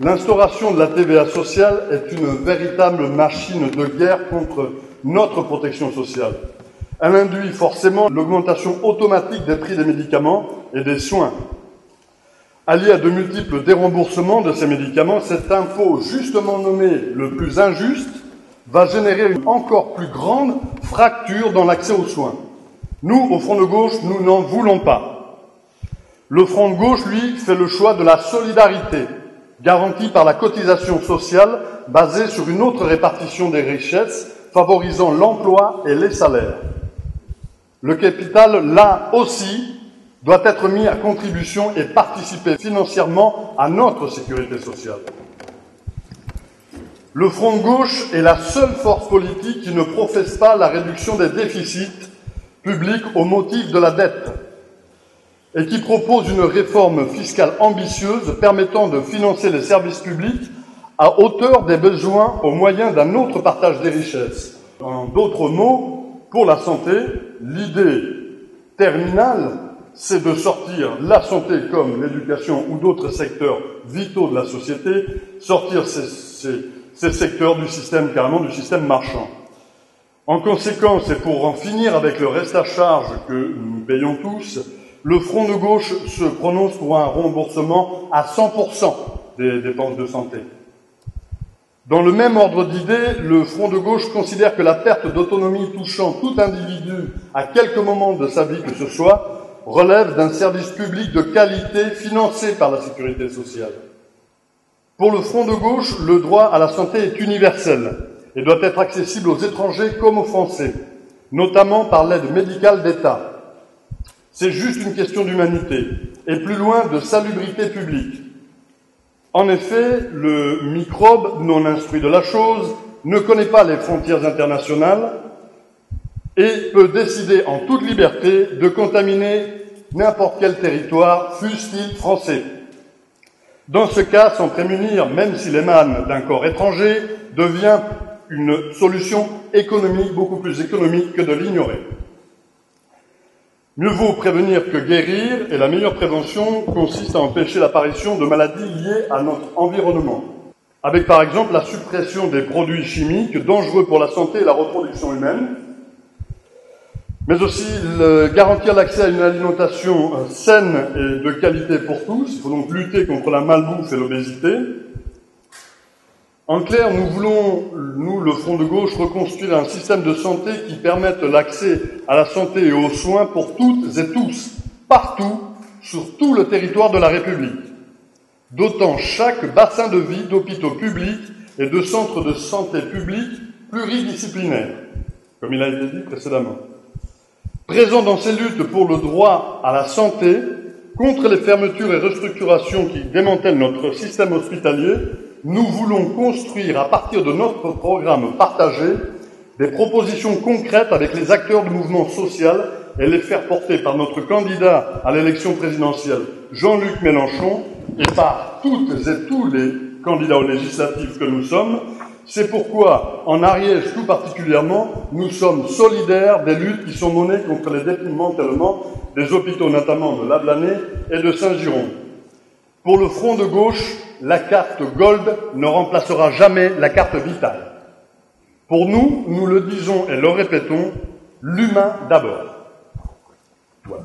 L'instauration de la TVA sociale est une véritable machine de guerre contre notre protection sociale. Elle induit forcément l'augmentation automatique des prix des médicaments et des soins. Allié à de multiples déremboursements de ces médicaments, cet impôt justement nommé le plus injuste va générer une encore plus grande fracture dans l'accès aux soins. Nous, au Front de gauche, nous n'en voulons pas. Le Front de gauche, lui, fait le choix de la solidarité, garantie par la cotisation sociale basée sur une autre répartition des richesses, favorisant l'emploi et les salaires. Le capital, là aussi, doit être mis à contribution et participer financièrement à notre sécurité sociale. Le Front de gauche est la seule force politique qui ne professe pas la réduction des déficits publics au motif de la dette et qui propose une réforme fiscale ambitieuse permettant de financer les services publics à hauteur des besoins au moyen d'un autre partage des richesses. En d'autres mots, pour la santé, l'idée terminale, c'est de sortir la santé comme l'éducation ou d'autres secteurs vitaux de la société, sortir ces secteurs du système, carrément du système marchand. En conséquence, et pour en finir avec le reste à charge que nous payons tous, le Front de gauche se prononce pour un remboursement à 100% des dépenses de santé. Dans le même ordre d'idées, le Front de gauche considère que la perte d'autonomie touchant tout individu à quelque moment de sa vie que ce soit relève d'un service public de qualité financé par la sécurité sociale. Pour le Front de gauche, le droit à la santé est universel et doit être accessible aux étrangers comme aux Français, notamment par l'aide médicale d'État. C'est juste une question d'humanité et plus loin de salubrité publique. En effet, le microbe non instruit de la chose ne connaît pas les frontières internationales et peut décider en toute liberté de contaminer n'importe quel territoire, fût-il français. Dans ce cas, s'en prémunir, même s'il émane d'un corps étranger, devient une solution économique, beaucoup plus économique que de l'ignorer. Mieux vaut prévenir que guérir, et la meilleure prévention consiste à empêcher l'apparition de maladies liées à notre environnement, avec par exemple la suppression des produits chimiques dangereux pour la santé et la reproduction humaine, mais aussi garantir l'accès à une alimentation saine et de qualité pour tous. Il faut donc lutter contre la malbouffe et l'obésité. En clair, nous voulons, nous, le Front de gauche, reconstruire un système de santé qui permette l'accès à la santé et aux soins pour toutes et tous, partout, sur tout le territoire de la République, dotant chaque bassin de vie d'hôpitaux publics et de centres de santé publics pluridisciplinaires, comme il a été dit précédemment. Présent dans ces luttes pour le droit à la santé, contre les fermetures et restructurations qui démantèlent notre système hospitalier, nous voulons construire à partir de notre programme partagé des propositions concrètes avec les acteurs du mouvement social et les faire porter par notre candidat à l'élection présidentielle, Jean-Luc Mélenchon, et par toutes et tous les candidats aux législatives que nous sommes. C'est pourquoi, en Ariège tout particulièrement, nous sommes solidaires des luttes qui sont menées contre les démantèlements des hôpitaux, notamment de Lablané et de Saint-Giron. Pour le Front de gauche, la carte Gold ne remplacera jamais la carte Vitale. Pour nous, nous le disons et le répétons, l'humain d'abord. Voilà.